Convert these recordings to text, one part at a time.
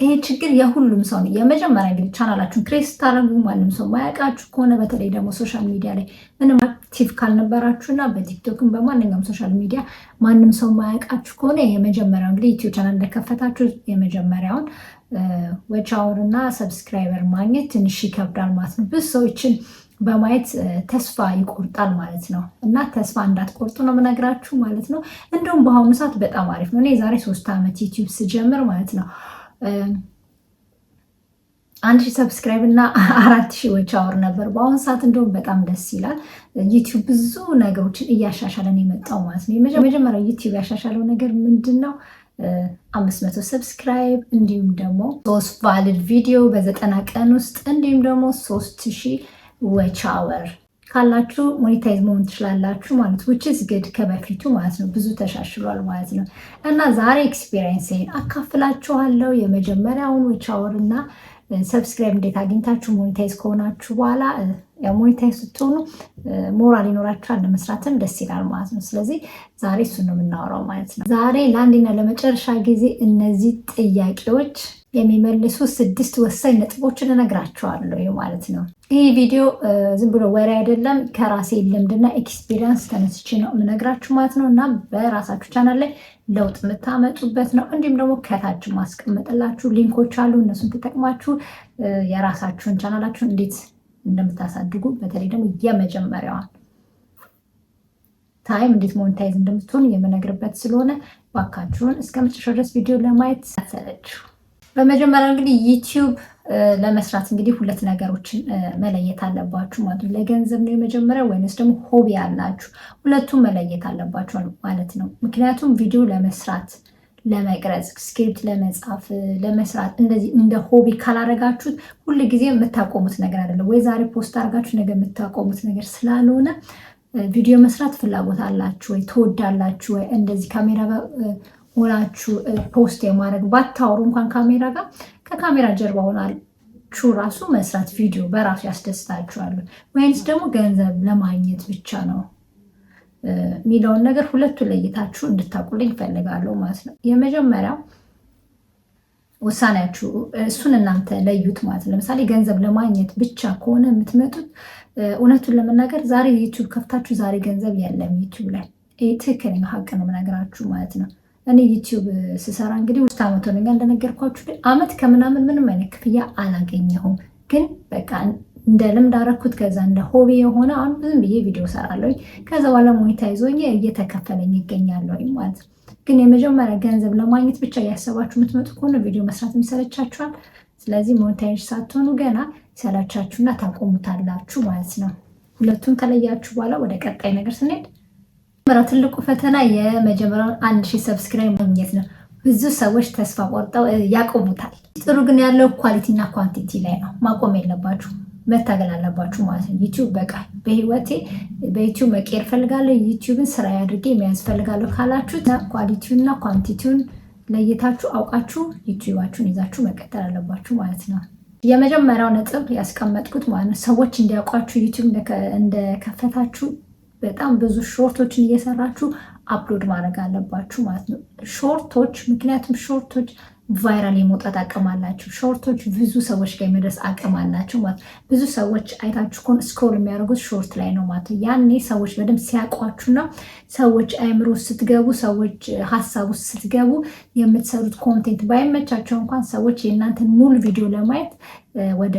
ይሄ ችግር የሁሉም ሰው ነው። የመጀመሪያ እንግዲህ ቻናላችሁን ክሬት ስታደርጉ ማንም ሰው ማያውቃችሁ ከሆነ በተለይ ደግሞ ሶሻል ሚዲያ ላይ ምንም አክቲቭ ካልነበራችሁና በቲክቶክም በማንኛውም ሶሻል ሚዲያ ማንም ሰው ማያውቃችሁ ከሆነ የመጀመሪያው እንግዲህ ዩቲዩብ ቻናል እንደከፈታችሁ የመጀመሪያውን ዎች አወር እና ሰብስክራይበር ማግኘት ትንሽ ይከብዳል ማለት ነው። ብዙ ሰዎችን በማየት ተስፋ ይቆርጣል ማለት ነው። እና ተስፋ እንዳትቆርጡ ነው የምነግራችሁ ማለት ነው። እንደውም በአሁኑ ሰዓት በጣም አሪፍ ነው። እኔ የዛሬ 3 ዓመት ዩቲዩብ ስጀምር ማለት ነው 1000 ሰብስክራይብ እና 4000 ዎች አወር ነበር። በአሁኑ ሰዓት እንደውም በጣም ደስ ይላል። ዩቲዩብ ብዙ ነገሮችን እያሻሻለን የመጣው ማለት ነው። የመጀመሪያው ዩቲዩብ ያሻሻለው ነገር ምንድን ነው? 500 ሰብስክራይብ እንዲሁም ደግሞ 3 ቫሊድ ቪዲዮ በ90 ቀን ውስጥ እንዲሁም ደግሞ 3000 ዎች አወር ካላችሁ ሞኔታይዝ መሆን ትችላላችሁ ማለት which is good ከበፊቱ ማለት ነው። ብዙ ተሻሽሏል ማለት ነው። እና ዛሬ ኤክስፒሪየንስን አካፍላችኋለሁ። የመጀመሪያውን ዎች አወር እና ሰብስክራይብ እንዴት አግኝታችሁ ሞኔታይዝ ከሆናችሁ በኋላ ሞኔታይዝ ስትሆኑ ሞራል ይኖራችኋል፣ ለመስራትም ደስ ይላል ማለት ነው። ስለዚህ ዛሬ እሱን ነው የምናወራው ማለት ነው። ዛሬ ለአንዴና ለመጨረሻ ጊዜ እነዚህ ጥያቄዎች የሚመልሱ 6 ወሳኝ ነጥቦችን እነግራችኋለሁ ማለት ነው። ይህ ቪዲዮ ዝም ብሎ ወሬ አይደለም፣ ከራሴ ልምድና ኤክስፒሪየንስ ተነስቼ ነው የምነግራችሁ ማለት ነው። እና በራሳችሁ ቻናል ላይ ለውጥ የምታመጡበት ነው። እንዲሁም ደግሞ ከታች ማስቀመጥላችሁ ሊንኮች አሉ። እነሱን ተጠቅማችሁ የራሳችሁን ቻናላችሁን እንዴት እንደምታሳድጉ በተለይ ደግሞ የመጀመሪያዋን ታይም እንዴት ሞኔታይዝ እንደምትሆኑ የምነግርበት ስለሆነ ባካችሁን እስከ መጨረሻው ድረስ ቪዲዮ ለማየት አትሰለችሁ። በመጀመሪያ እንግዲህ ዩቲዩብ ለመስራት እንግዲህ 2 ነገሮችን መለየት አለባችሁ ማለት ነው። ለገንዘብ ነው የመጀመሪያ ወይንስ ደግሞ ሆቢ ያላችሁ? ሁለቱም መለየት አለባችሁ ማለት ነው። ምክንያቱም ቪዲዮ ለመስራት ለመቅረጽ፣ ስክሪፕት ለመጻፍ፣ ለመስራት እንደዚህ እንደ ሆቢ ካላረጋችሁት ሁሉ ጊዜ የምታቆሙት ነገር አይደለም። ወይ ዛሬ ፖስት አድርጋችሁ ነገ የምታቆሙት ነገር ስላልሆነ ቪዲዮ መስራት ፍላጎት አላችሁ ወይ ትወዳላችሁ ወይ እንደዚህ ካሜራ ጋር ሆናችሁ ፖስት የማድረግ ባታወሩ እንኳን ካሜራ ጋር ከካሜራ ጀርባ ሆናችሁ ራሱ መስራት ቪዲዮ በራሱ ያስደስታችኋል ወይንስ ደግሞ ገንዘብ ለማግኘት ብቻ ነው የሚለውን ነገር ሁለቱ ለይታችሁ እንድታውቁልኝ እፈልጋለሁ ማለት ነው። የመጀመሪያው ውሳኔያችሁ እሱን እናንተ ለዩት ማለት ነው። ለምሳሌ ገንዘብ ለማግኘት ብቻ ከሆነ የምትመጡት እውነቱን ለመናገር ዛሬ ዩቲዩብ ከፍታችሁ ዛሬ ገንዘብ የለም ዩቲዩብ ላይ። ትክክለኛ ሀቅ ነው የምነግራችሁ ማለት ነው። እኔ ዩቲዩብ ስሰራ እንግዲህ 3 ዓመት ሆነኛል እንደነገርኳችሁ። ግን ዓመት ከምናምን ምንም አይነት ክፍያ አላገኘሁም። ግን በቃ እንደ ልምድ አደረኩት። ከዛ እንደ ሆቢ የሆነ አሁን ዝም ብዬ ቪዲዮ ሰራለሁ። ከዛ በኋላ ሞኔታይዝ ሆኜ እየተከፈለኝ ይገኛለሁ ማለት ነው። ግን የመጀመሪያ ገንዘብ ለማግኘት ብቻ እያሰባችሁ የምትመጡ ከሆነ ቪዲዮ መስራት ይሰለቻችኋል። ስለዚህ ሞኔታይዝ ሳትሆኑ ገና ይሰለቻችሁና ታቆሙታላችሁ ማለት ነው። ሁለቱን ከለያችሁ በኋላ ወደ ቀጣይ ነገር ስንሄድ ትልቁ ፈተና የመጀመሪያውን 1000 ሰብስክራይብ ማግኘት ነው። ብዙ ሰዎች ተስፋ ቆርጠው ያቆሙታል። ጥሩ ግን ያለው ኳሊቲ እና ኳንቲቲ ላይ ነው። ማቆም የለባችሁ፣ መታገል አለባችሁ ማለት ነው። ዩቲዩብ በቃ በህይወቴ በዩቲዩብ መቀየር ፈልጋለሁ፣ ዩቲዩብን ስራ አድርጌ መያዝ ፈልጋለሁ ካላችሁ ኳሊቲውን እና ኳንቲቲውን ለይታችሁ አውቃችሁ ዩቲዩባችሁን ይዛችሁ መቀጠል አለባችሁ ማለት ነው። የመጀመሪያው ነጥብ ያስቀመጥኩት ማለት ነው ሰዎች እንዲያውቋችሁ ዩቲዩብ እንደከፈታችሁ በጣም ብዙ ሾርቶችን እየሰራችሁ አፕሎድ ማድረግ አለባችሁ ማለት ነው። ሾርቶች ምክንያቱም ሾርቶች ቫይራል የመውጣት አቅም አላቸው። ሾርቶች ብዙ ሰዎች ጋር የመድረስ አቅም አላቸው ማለት ነው። ብዙ ሰዎች አይታችሁ ከሆነ ስክሮል የሚያደርጉት ሾርት ላይ ነው ማለት ነው። ያኔ ሰዎች በደንብ ሲያውቋችሁና ሰዎች አእምሮ ስትገቡ፣ ሰዎች ሀሳብ ውስጥ ስትገቡ የምትሰሩት ኮንቴንት ባይመቻቸው እንኳን ሰዎች የእናንተን ሙሉ ቪዲዮ ለማየት ወደ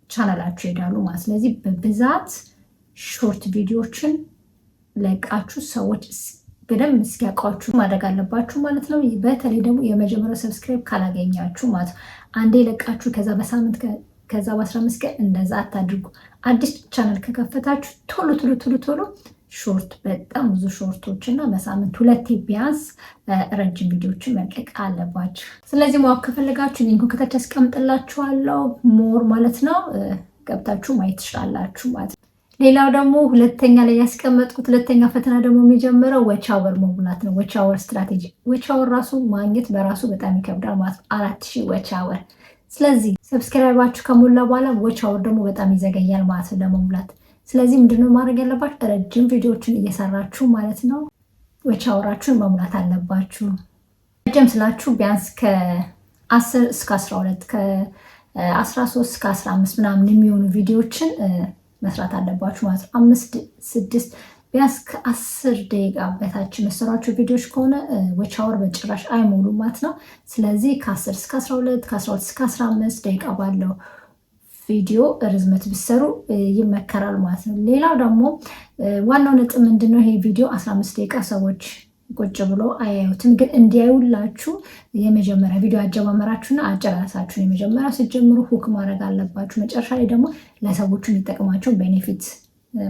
ቻናላችሁ ይሄዳሉ ማለት ነው። ስለዚህ በብዛት ሾርት ቪዲዮዎችን ለቃችሁ ሰዎች በደንብ እስኪያውቋችሁ ማድረግ አለባችሁ ማለት ነው። በተለይ ደግሞ የመጀመሪያው ሰብስክራይብ ካላገኛችሁ ማለት ነው። አንዴ ለቃችሁ ከዛ በሳምንት ከዛ በ15 ቀን እንደዛ አታድርጉ። አዲስ ቻናል ከከፈታችሁ ቶሎ ቶሎ ቶሎ ቶሎ ሾርት በጣም ብዙ ሾርቶች እና በሳምንት 2 ቢያንስ ረጅም ቪዲዮዎችን መልቀቅ አለባችሁ። ስለዚህ ማወቅ ከፈለጋችሁ ሊንኩን ከታች አስቀምጥላችኋለሁ። ሞር ማለት ነው ገብታችሁ ማየት ትችላላችሁ ማለት ነው። ሌላው ደግሞ ሁለተኛ ላይ ያስቀመጥኩት ሁለተኛ ፈተና ደግሞ የሚጀምረው ዎች አወር መሙላት ነው። ዎች አወር ስትራቴጂ። ዎች አወር ራሱ ማግኘት በራሱ በጣም ይከብዳል ማለት ነው። 4000 ዎች አወር። ስለዚህ ሰብስክራይባችሁ ከሞላ በኋላ ዎች አወር ደግሞ በጣም ይዘገያል ማለት ነው ለመሙላት። ስለዚህ ምንድነው ማድረግ ያለባችሁ? ረጅም ቪዲዮዎችን እየሰራችሁ ማለት ነው ዎች አወራችሁን መሙላት አለባችሁ። ረጅም ስላችሁ ቢያንስ 10 እስከ 12 ከ13 እስከ 15 ምናምን የሚሆኑ ቪዲዮዎችን መስራት አለባችሁ ማለት ነው። 5 6 ቢያንስ ከ10 ደቂቃ በታች መሰሯቸው ቪዲዮዎች ከሆነ ዎች አወር በጭራሽ አይሞሉም ማለት ነው። ስለዚህ ከ10 እስከ 12 ከ12 እስከ 15 ደቂቃ ባለው ቪዲዮ ርዝመት ቢሰሩ ይመከራል ማለት ነው። ሌላው ደግሞ ዋናው ነጥብ ምንድነው? ይሄ ቪዲዮ 15 ደቂቃ ሰዎች ቁጭ ብሎ አያዩትም፣ ግን እንዲያዩላችሁ የመጀመሪያ ቪዲዮ አጀማመራችሁና አጨራረሳችሁን የመጀመሪያ ስትጀምሩ ሁክ ማድረግ አለባችሁ። መጨረሻ ላይ ደግሞ ለሰዎቹ የሚጠቅማቸው ቤኔፊት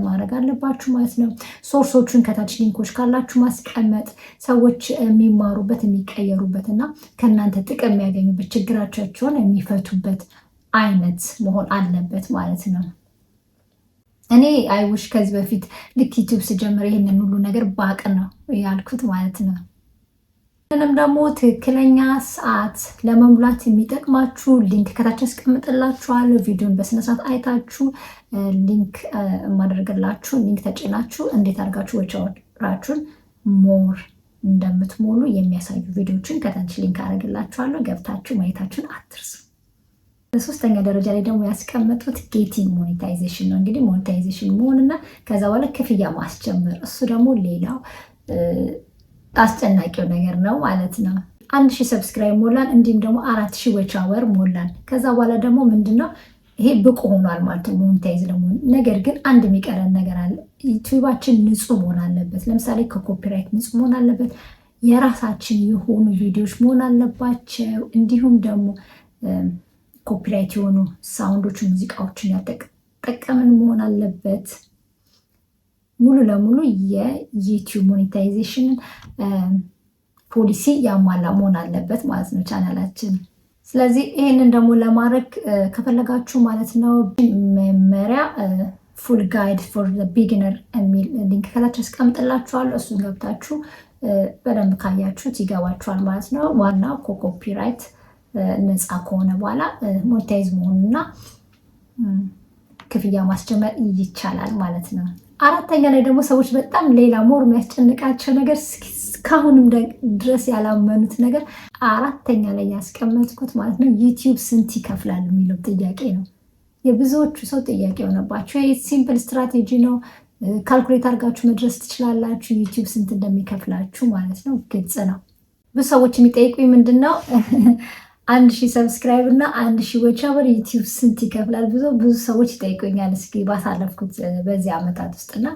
ማድረግ አለባችሁ ማለት ነው። ሶርሶቹን ከታች ሊንኮች ካላችሁ ማስቀመጥ ሰዎች የሚማሩበት የሚቀየሩበት እና ከእናንተ ጥቅም የሚያገኙበት ችግራቸውን የሚፈቱበት አይነት መሆን አለበት ማለት ነው። እኔ አይውሽ ከዚህ በፊት ልክ ዩቲዩብ ስጀምር ይህንን ሁሉ ነገር ባቅ ነው ያልኩት ማለት ነው። ምንም ደግሞ ትክክለኛ ሰዓት ለመሙላት የሚጠቅማችሁ ሊንክ ከታች ያስቀምጥላችኋለሁ። ቪዲዮን በስነስርዓት አይታችሁ ሊንክ የማደርግላችሁ ሊንክ ተጭናችሁ እንዴት አድርጋችሁ ዎች አወራችሁን ሞር እንደምትሞሉ የሚያሳዩ ቪዲዮችን ከታች ሊንክ አደርግላችኋለሁ። ገብታችሁ ማየታችሁን አትርሱ። በሶስተኛ ደረጃ ላይ ደግሞ ያስቀመጡት ጌቲንግ ሞኔታይዜሽን ነው። እንግዲህ ሞኔታይዜሽን መሆንና ከዛ በኋላ ክፍያ ማስጀመር፣ እሱ ደግሞ ሌላው አስጨናቂው ነገር ነው ማለት ነው። 1000 ሰብስክራይብ ሞላን፣ እንዲሁም ደግሞ 4000 ዎች አወር ሞላን። ከዛ በኋላ ደግሞ ምንድነው ይሄ ብቁ ሆኗል ማለት ነው ሞኔታይዝ ለመሆን። ነገር ግን አንድ የሚቀረን ነገር አለ። ዩቲዩባችን ንጹህ መሆን አለበት። ለምሳሌ ከኮፒራይት ንጹህ መሆን አለበት። የራሳችን የሆኑ ቪዲዮዎች መሆን አለባቸው። እንዲሁም ደግሞ ኮፒራይት የሆኑ ሳውንዶችን ሙዚቃዎችን ያጠቀምን መሆን አለበት። ሙሉ ለሙሉ የዩቲዩብ ሞኔታይዜሽን ፖሊሲ ያሟላ መሆን አለበት ማለት ነው ቻናላችን። ስለዚህ ይህንን ደግሞ ለማድረግ ከፈለጋችሁ ማለት ነው መመሪያ ፉል ጋይድ ፎር ቢጊነር የሚል ሊንክ ከታች አስቀምጥላችኋለሁ። እሱን ገብታችሁ በደንብ ካያችሁት ይገባችኋል ማለት ነው። ዋናው ከኮፒራይት ነፃ ከሆነ በኋላ ሞኔታይዝ መሆኑና ክፍያ ማስጀመር ይቻላል ማለት ነው። አራተኛ ላይ ደግሞ ሰዎች በጣም ሌላ ሞር የሚያስጨንቃቸው ነገር እስካሁንም ድረስ ያላመኑት ነገር አራተኛ ላይ ያስቀመጥኩት ማለት ነው ዩቲዩብ ስንት ይከፍላል የሚለው ጥያቄ ነው። የብዙዎቹ ሰው ጥያቄ የሆነባቸው ይህ ሲምፕል ስትራቴጂ ነው። ካልኩሌት አድርጋችሁ መድረስ ትችላላችሁ ዩቲዩብ ስንት እንደሚከፍላችሁ ማለት ነው። ግልጽ ነው። ብዙ ሰዎች የሚጠይቁኝ ምንድን ነው 1000 ሰብስክራይብ እና 1000 ዎች አወር ዩቲዩብ ስንት ይከፍላል? ብዙ ሰዎች ይጠይቁኛል። እስኪ ባሳለፍኩት በዚህ ዓመታት ውስጥ እና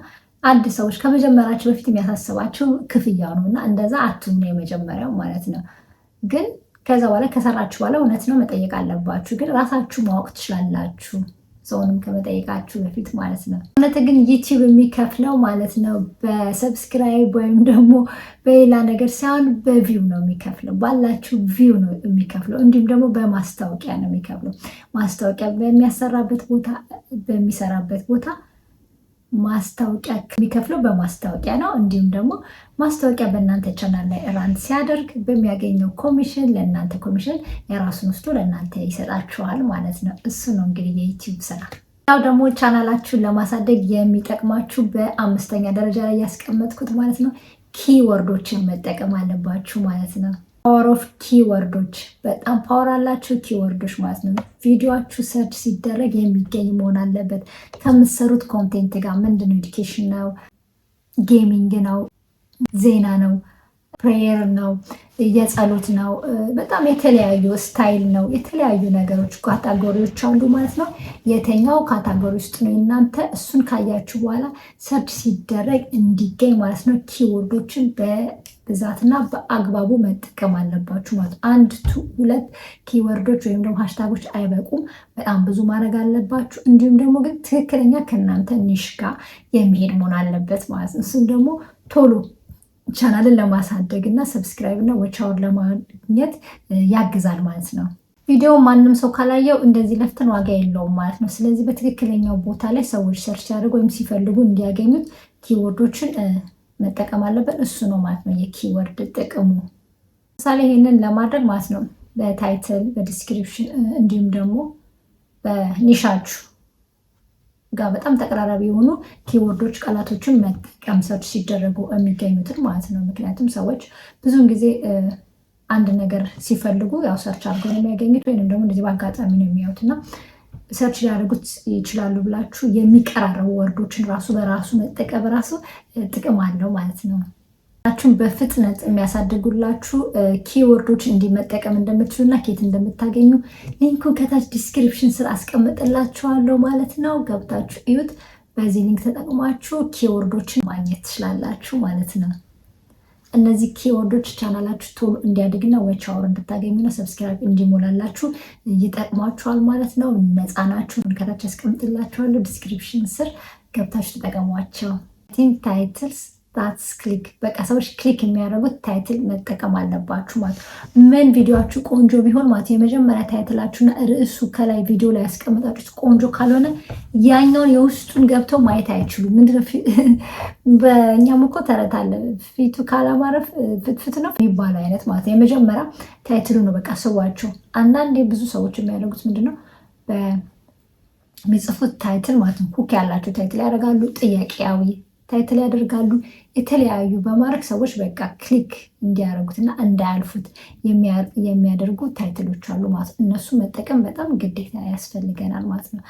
አንድ ሰዎች ከመጀመራቸው በፊት የሚያሳስባቸው ክፍያው ነው እና እንደዛ አትሁኑ የመጀመሪያው ማለት ነው። ግን ከዛ በኋላ ከሰራችሁ በኋላ እውነት ነው መጠየቅ አለባችሁ። ግን ራሳችሁ ማወቅ ትችላላችሁ ሰውንም ከመጠየቃችሁ በፊት ማለት ነው። እውነት ግን ዩቲዩብ የሚከፍለው ማለት ነው በሰብስክራይብ ወይም ደግሞ በሌላ ነገር ሳይሆን በቪው ነው የሚከፍለው። ባላችሁ ቪው ነው የሚከፍለው። እንዲሁም ደግሞ በማስታወቂያ ነው የሚከፍለው። ማስታወቂያ በሚሰራበት ቦታ ማስታወቂያ የሚከፍለው በማስታወቂያ ነው። እንዲሁም ደግሞ ማስታወቂያ በእናንተ ቻናል ላይ ራንት ሲያደርግ በሚያገኘው ኮሚሽን ለእናንተ ኮሚሽን የራሱን ወስዶ ለእናንተ ይሰጣችኋል ማለት ነው። እሱ ነው እንግዲህ የዩቲዩብ ስራ። ያው ደግሞ ቻናላችሁን ለማሳደግ የሚጠቅማችሁ በአምስተኛ ደረጃ ላይ ያስቀመጥኩት ማለት ነው ኪወርዶችን መጠቀም አለባችሁ ማለት ነው። ፓወር ኦፍ ኪወርዶች በጣም ፓወር አላቸው ኪወርዶች ማለት ነው። ቪዲዮችሁ ሰርች ሲደረግ የሚገኝ መሆን አለበት ከምትሰሩት ኮንቴንት ጋር። ምንድነው? ኤዱኬሽን ነው፣ ጌሚንግ ነው፣ ዜና ነው፣ ፕሬየር ነው፣ የጸሎት ነው፣ በጣም የተለያዩ ስታይል ነው፣ የተለያዩ ነገሮች ካታጎሪዎች አሉ ማለት ነው። የተኛው ካታጎሪ ውስጥ ነው እናንተ እሱን ካያችሁ በኋላ ሰርች ሲደረግ እንዲገኝ ማለት ነው ኪወርዶችን በብዛትና በአግባቡ መጠቀም አለባችሁ ማለት ነው። 1-2 ኪወርዶች ወይም ደግሞ ሃሽታጎች አይበቁም። በጣም ብዙ ማድረግ አለባችሁ። እንዲሁም ደግሞ ግን ትክክለኛ ከእናንተ ኒሽ ጋር የሚሄድ መሆን አለበት ማለት ነው። እሱም ደግሞ ቶሎ ቻናልን ለማሳደግ እና ሰብስክራይብ እና ዎች አወር ለማግኘት ያግዛል ማለት ነው። ቪዲዮ ማንም ሰው ካላየው እንደዚህ ለፍተን ዋጋ የለውም ማለት ነው። ስለዚህ በትክክለኛው ቦታ ላይ ሰዎች ሰርች ሲያደርጉ ወይም ሲፈልጉ እንዲያገኙት ኪወርዶችን መጠቀም አለበት። እሱ ነው ማለት ነው የኪወርድ ጥቅሙ። ምሳሌ ይህንን ለማድረግ ማለት ነው በታይትል በዲስክሪፕሽን እንዲሁም ደግሞ በኒሻችሁ ጋር በጣም ተቀራራቢ የሆኑ ኪወርዶች ቃላቶችን መጠቀም ሰርች ሲደረጉ የሚገኙትን ማለት ነው። ምክንያቱም ሰዎች ብዙውን ጊዜ አንድ ነገር ሲፈልጉ ያው ሰርች አድርገው ነው የሚያገኙት፣ ወይም ደግሞ እንደዚህ በአጋጣሚ ነው የሚያዩት እና ሰርች ሊያደርጉት ይችላሉ ብላችሁ የሚቀራረቡ ወርዶችን ራሱ በራሱ መጠቀም ራሱ ጥቅም አለው ማለት ነው። ችን በፍጥነት የሚያሳድጉላችሁ ኪወርዶች እንዲመጠቀም እንደምትችሉ እና ኬት እንደምታገኙ ሊንኩን ከታች ዲስክሪፕሽን ስር አስቀምጥላችኋለሁ ማለት ነው። ገብታችሁ እዩት። በዚህ ሊንክ ተጠቅማችሁ ኪወርዶችን ማግኘት ትችላላችሁ ማለት ነው። እነዚህ ኪወርዶች ቻናላችሁ ቶሎ እንዲያድግና ዎች አወር እንድታገኙና ሰብስክራይብ እንዲሞላላችሁ ይጠቅሟችኋል ማለት ነው። ነፃ ናችሁ። ከታች አስቀምጥላችኋለሁ ዲስክሪፕሽን ስር ገብታችሁ ተጠቀሟቸው። ታይትልስ ታትስ ክሊክ በቃ ሰዎች ክሊክ የሚያደርጉት ታይትል መጠቀም አለባችሁ ማለት ምን ቪዲዮችሁ ቆንጆ ቢሆን ማለት የመጀመሪያ ታይትላችሁና ርዕሱ ከላይ ቪዲዮ ላይ ያስቀምጣችሁት ቆንጆ ካልሆነ ያኛውን የውስጡን ገብተው ማየት አይችሉም። ምንድነው በእኛም እኮ ተረት አለ፣ ፊቱ ካላማረፍ ፍትፍት ነው የሚባለው አይነት ማለት የመጀመሪያ ታይትሉ ነው። በቃ ሰዋቸው አንዳንዴ ብዙ ሰዎች የሚያደርጉት ምንድነው በሚጽፉት ታይትል ማለት ነው ሁክ ያላቸው ታይትል ያደርጋሉ፣ ጥያቄያዊ ታይትል ያደርጋሉ። የተለያዩ በማድረግ ሰዎች በቃ ክሊክ እንዲያደርጉትና እንዳያልፉት የሚያደርጉ ታይትሎች አሉ ማለት ነው። እነሱ መጠቀም በጣም ግዴታ ያስፈልገናል ማለት ነው።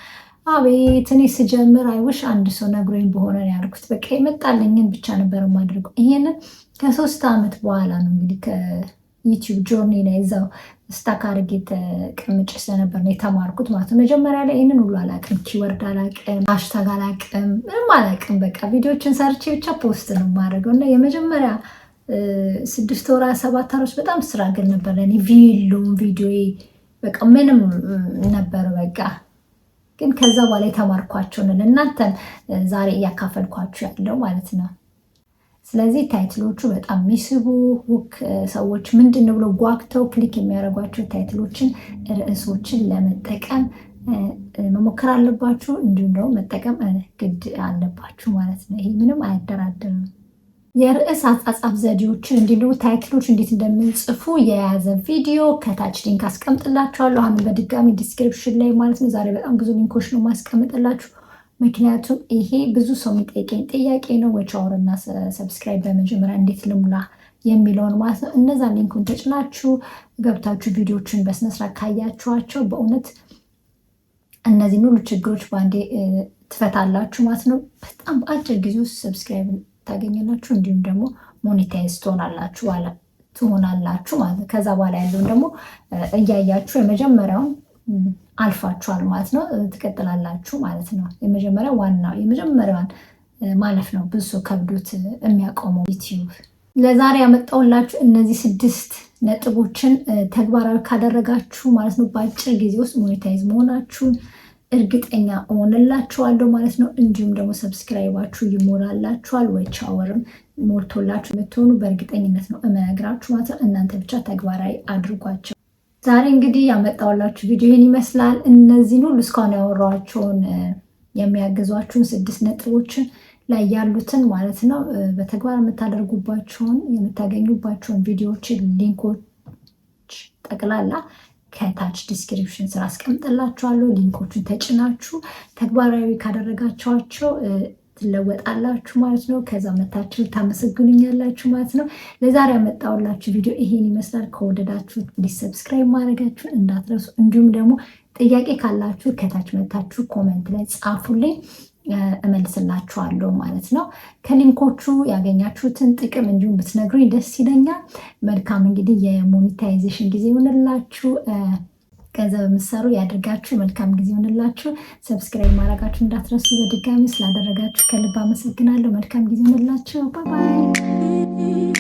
አቤት እኔ ስጀምር አይውሽ አንድ ሰው ነግሮኝ በሆነ ያልኩት በቃ የመጣልኝን ብቻ ነበር የማደርገው። ይሄንን ከ3 ዓመት በኋላ ነው እንግዲህ ከዩቲዩብ ጆርኒ ላይ እዛው ስታክ አድርጌ ተቀምጬ ስለነበር ነው የተማርኩት ማለት ነው። መጀመሪያ ላይ ይህንን ሁሉ አላቅም፣ ኪወርድ አላቅም፣ ሃሽታግ አላቅም፣ ምንም አላቅም። በቃ ቪዲዮችን ሰርቼ ብቻ ፖስት ነው የማደርገው እና የመጀመሪያ 6 ወራ 7 ወራት በጣም ስራግል ነበር ለእኔ ቪዲዮ በቃ ምንም ነበር በቃ። ግን ከዛ በኋላ የተማርኳቸውን እናንተን ዛሬ እያካፈልኳችሁ ያለው ማለት ነው። ስለዚህ ታይትሎቹ በጣም የሚስቡ ሁክ ሰዎች ምንድን ነው ብለው ጓግተው ክሊክ የሚያደርጓቸው ታይትሎችን ርዕሶችን ለመጠቀም መሞከር አለባችሁ። እንዲሁም ደግሞ መጠቀም ግድ አለባችሁ ማለት ነው። ይሄ ምንም አያደራድርም። የርዕስ አጻጻፍ ዘዴዎችን እንዲሁም ደግሞ ታይትሎች እንዴት እንደምንጽፉ የያዘ ቪዲዮ ከታች ሊንክ አስቀምጥላችኋለሁ። አሁን በድጋሚ ዲስክሪፕሽን ላይ ማለት ነው። ዛሬ በጣም ብዙ ሊንኮች ነው ማስቀምጥላችሁ፣ ምክንያቱም ይሄ ብዙ ሰው የሚጠይቀኝ ጥያቄ ነው። ዎች አወር እና ሰብስክራይብ በመጀመሪያ እንዴት ልሙላ የሚለውን ማለት ነው። እነዛ ሊንኩን ተጭናችሁ ገብታችሁ ቪዲዮችን በስነስርዓት ካያችኋቸው በእውነት እነዚህን ሁሉ ችግሮች በአንዴ ትፈታላችሁ ማለት ነው። በጣም በአጭር ጊዜ ውስጥ ሰብስክራይብ ታገኛላችሁ፣ እንዲሁም ደግሞ ሞኔታይዝ ትሆናላችሁ ማለት ነው። ከዛ በኋላ ያለውን ደግሞ እያያችሁ የመጀመሪያውን አልፋችኋል ማለት ነው፣ ትቀጥላላችሁ ማለት ነው። የመጀመሪያዋን ማለፍ ነው ብዙ ከብዶት የሚያቆመው ዩቲዩብ። ለዛሬ ያመጣሁላችሁ እነዚህ 6 ነጥቦችን ተግባራዊ ካደረጋችሁ ማለት ነው በአጭር ጊዜ ውስጥ ሞኔታይዝ መሆናችሁን እርግጠኛ እሆንላችኋለሁ ማለት ነው። እንዲሁም ደግሞ ሰብስክራይባችሁ ይሞላላችኋል፣ ዎች አወርም ሞልቶላችሁ የምትሆኑ በእርግጠኝነት ነው እመነግራችሁ ማለት ነው። እናንተ ብቻ ተግባራዊ አድርጓቸው። ዛሬ እንግዲህ ያመጣሁላችሁ ቪዲዮ ይህን ይመስላል። እነዚህን ሁሉ እስካሁን ያወራኋቸውን የሚያግዟችሁን 6 ነጥቦችን ላይ ያሉትን ማለት ነው በተግባር የምታገኙባቸውን ቪዲዮዎችን ሊንኮች ጠቅላላ ከታች ዲስክሪፕሽን ስር አስቀምጥላችኋለሁ። ሊንኮቹን ተጭናችሁ ተግባራዊ ካደረጋችኋቸው ትለወጣላችሁ ማለት ነው። ከዛ መታችሁ ታመሰግኑኛላችሁ ማለት ነው። ለዛሬ ያመጣሁላችሁ ቪዲዮ ይሄን ይመስላል። ከወደዳችሁት ፕሊዝ ሰብስክራይብ ማድረጋችሁን እንዳትረሱ። እንዲሁም ደግሞ ጥያቄ ካላችሁ ከታች መታችሁ ኮሜንት ላይ ጻፉልኝ፣ እመልስላችኋለሁ ማለት ነው። ከሊንኮቹ ያገኛችሁትን ጥቅም እንዲሁም ብትነግሩኝ ደስ ይለኛል። መልካም እንግዲህ የሞኔታይዜሽን ጊዜ ይሆንላችሁ። ገንዘብ የምትሰሩ ያድርጋችሁ። መልካም ጊዜ ይሆንላችሁ። ሰብስክራይብ ማድረጋችሁ እንዳትረሱ። በድጋሚ ስላደረጋችሁ ከልብ አመሰግናለሁ። መልካም ጊዜ ይሆንላችሁ። ባይ ባይ።